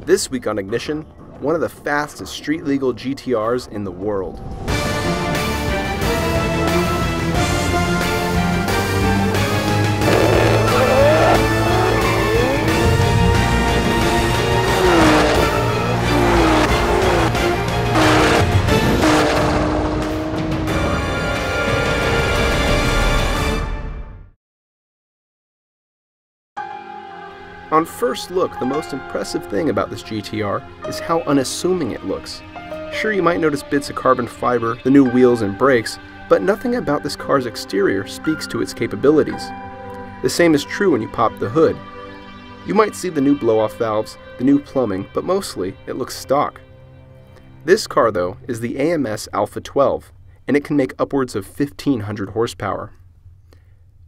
This week on Ignition, one of the fastest street-legal GTRs in the world. On first look, the most impressive thing about this GTR is how unassuming it looks. Sure, you might notice bits of carbon fiber, the new wheels and brakes, but nothing about this car's exterior speaks to its capabilities. The same is true when you pop the hood. You might see the new blow-off valves, the new plumbing, but mostly it looks stock. This car, though, is the AMS Alpha 12, and it can make upwards of 1,500 horsepower.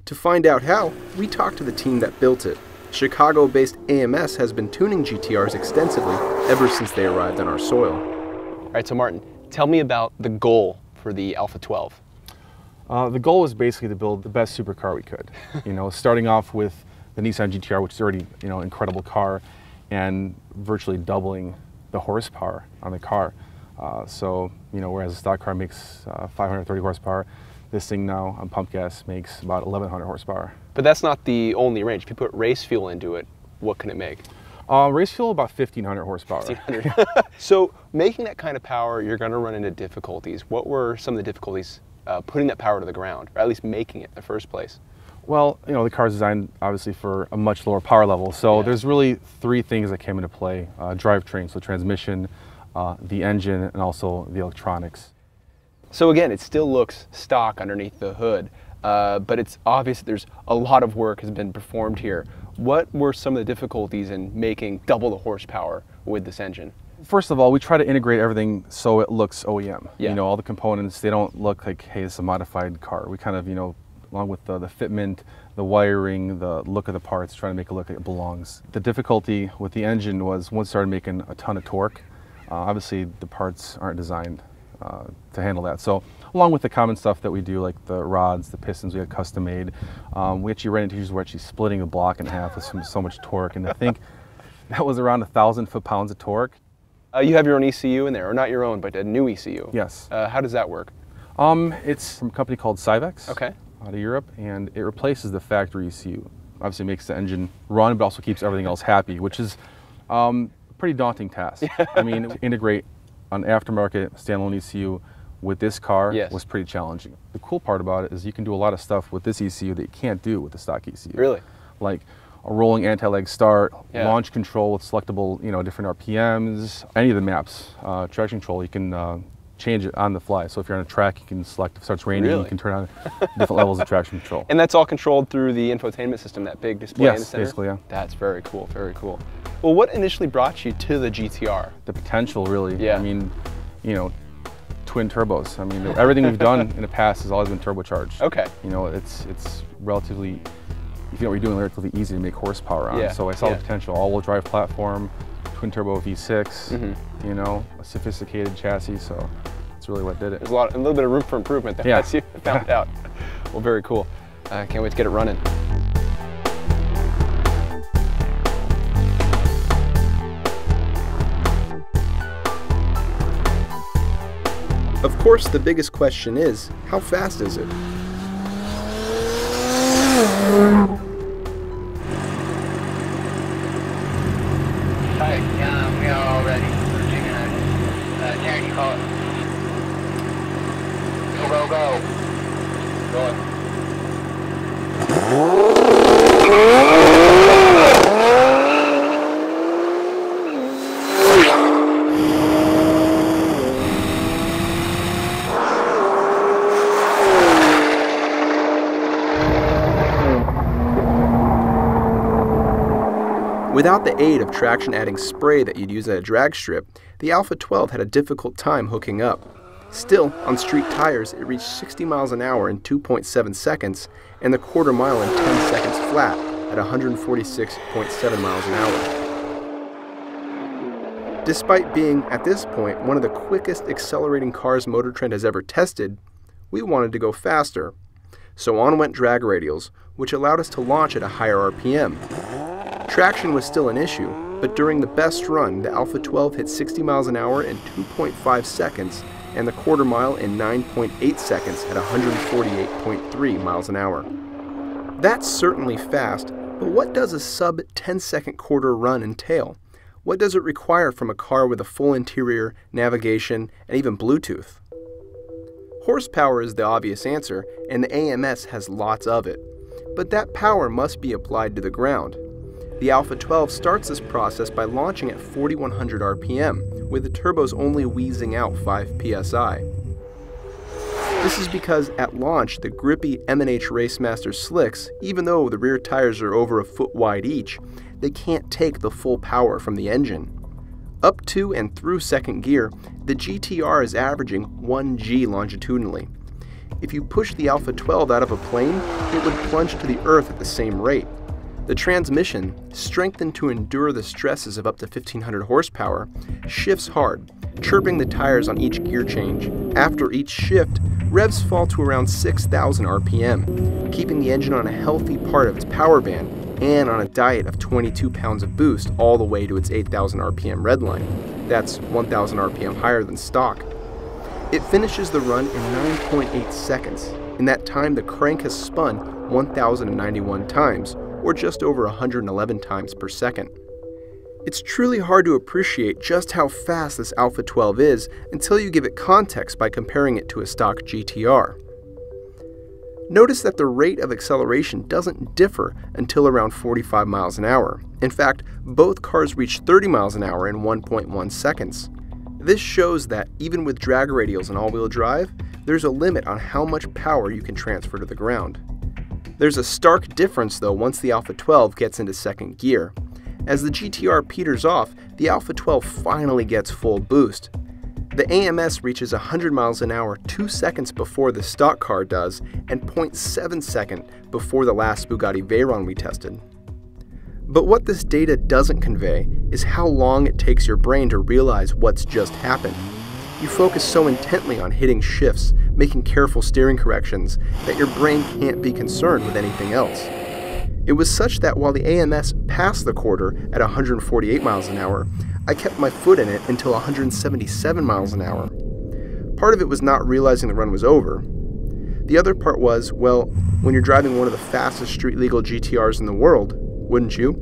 To find out how, we talked to the team that built it. Chicago-based AMS has been tuning GTRs extensively ever since they arrived on our soil. All right, so Martin, tell me about the goal for the Alpha 12. The goal was basically to build the best supercar we could. Starting off with the Nissan GTR, which is already an incredible car, and virtually doubling the horsepower on the car. Whereas a stock car makes 530 horsepower, this thing now on pump gas makes about 1,100 horsepower. But that's not the only range. If you put race fuel into it, what can it make? Race fuel, about 1,500 horsepower. 1,500. So making that kind of power, you're going to run into difficulties. What were some of the difficulties putting that power to the ground, or at least making it in the first place? Well, the car's designed obviously for a much lower power level. So there's really three things that came into play. Drivetrain, so transmission, the engine, and also the electronics. So again, it still looks stock underneath the hood, but it's obvious that there's a lot of work has been performed here. What were some of the difficulties in making double the horsepower with this engine? First of all, we try to integrate everything so it looks OEM. Yeah. All the components, they don't look like, hey, it's a modified car. We kind of, along with the fitment, the wiring, the look of the parts, trying to make it look like it belongs. The difficulty with the engine was once it started making a ton of torque, obviously the parts aren't designed to handle that. So along with the common stuff that we do, like the rods, the pistons, we had custom made. We actually ran into issues where actually splitting the block in half with so much torque, and I think that was around 1,000 foot-pounds of torque. You have your own ECU in there, or not your own, but a new ECU. Yes. How does that work? It's from a company called Cyvex. Okay. Out of Europe, and it replaces the factory ECU. Obviously makes the engine run, but also keeps everything else happy, which is a pretty daunting task. I mean, to integrate an aftermarket standalone ECU with this car was pretty challenging. The cool part about it is you can do a lot of stuff with this ECU that you can't do with the stock ECU. Really? Like a rolling anti-lag start, launch control with selectable, different RPMs, any of the maps, traction control, you can change it on the fly. So if you're on a track, you can select if it starts raining, you can turn on different levels of traction control. And that's all controlled through the infotainment system, that big display in the center? Yes, basically, yeah. That's very cool, very cool. Well, what initially brought you to the GTR? The potential, really. Yeah. I mean, twin turbos. I mean, everything we've done in the past has always been turbocharged. Okay. It's relatively, if you know what you're doing, relatively easy to make horsepower on. Yeah. So I saw the potential. All-wheel drive platform, twin turbo V6, a sophisticated chassis. So that's really what did it. There's a little bit of room for improvement there, as you found out. Well, very cool. Can't wait to get it running. Of course, the biggest question is, how fast is it? Alright, we are all ready. Darren, you call it. Go, go, go. Going. Without the aid of traction-adding spray that you'd use at a drag strip, the Alpha 12 had a difficult time hooking up. Still, on street tires, it reached 60 miles an hour in 2.7 seconds, and the quarter mile in 10 seconds flat at 146.7 miles an hour. Despite being, at this point, one of the quickest accelerating cars Motor Trend has ever tested, we wanted to go faster. So on went drag radials, which allowed us to launch at a higher RPM. Traction was still an issue, but during the best run, the Alpha 12 hit 60 miles an hour in 2.5 seconds and the quarter mile in 9.8 seconds at 148.3 miles an hour. That's certainly fast, but what does a sub 10-second quarter run entail? What does it require from a car with a full interior, navigation, and even Bluetooth? Horsepower is the obvious answer, and the AMS has lots of it. But that power must be applied to the ground. The Alpha 12 starts this process by launching at 4,100 RPM, with the turbos only wheezing out 5 psi. This is because at launch, the grippy M&H Racemaster slicks, even though the rear tires are over a foot wide each, they can't take the full power from the engine. Up to and through second gear, the GTR is averaging 1 G longitudinally. If you push the Alpha 12 out of a plane, it would plunge to the earth at the same rate. The transmission, strengthened to endure the stresses of up to 1,500 horsepower, shifts hard, chirping the tires on each gear change. After each shift, revs fall to around 6,000 RPM, keeping the engine on a healthy part of its power band and on a diet of 22 pounds of boost all the way to its 8,000 RPM redline. That's 1,000 RPM higher than stock. It finishes the run in 9.8 seconds. In that time, the crank has spun 1,091 times, or just over 111 times per second. It's truly hard to appreciate just how fast this Alpha 12 is until you give it context by comparing it to a stock GTR. Notice that the rate of acceleration doesn't differ until around 45 miles an hour. In fact, both cars reach 30 miles an hour in 1.1 seconds. This shows that even with drag radials and all-wheel drive, there's a limit on how much power you can transfer to the ground. There's a stark difference though once the Alpha 12 gets into second gear. As the GTR peters off, the Alpha 12 finally gets full boost. The AMS reaches 100 miles an hour 2 seconds before the stock car does and 0.7 seconds before the last Bugatti Veyron we tested. But what this data doesn't convey is how long it takes your brain to realize what's just happened. You focus so intently on hitting shifts, making careful steering corrections, that your brain can't be concerned with anything else. It was such that while the AMS passed the quarter at 148 miles an hour, I kept my foot in it until 177 miles an hour. Part of it was not realizing the run was over. The other part was, well, when you're driving one of the fastest street-legal GTRs in the world, wouldn't you?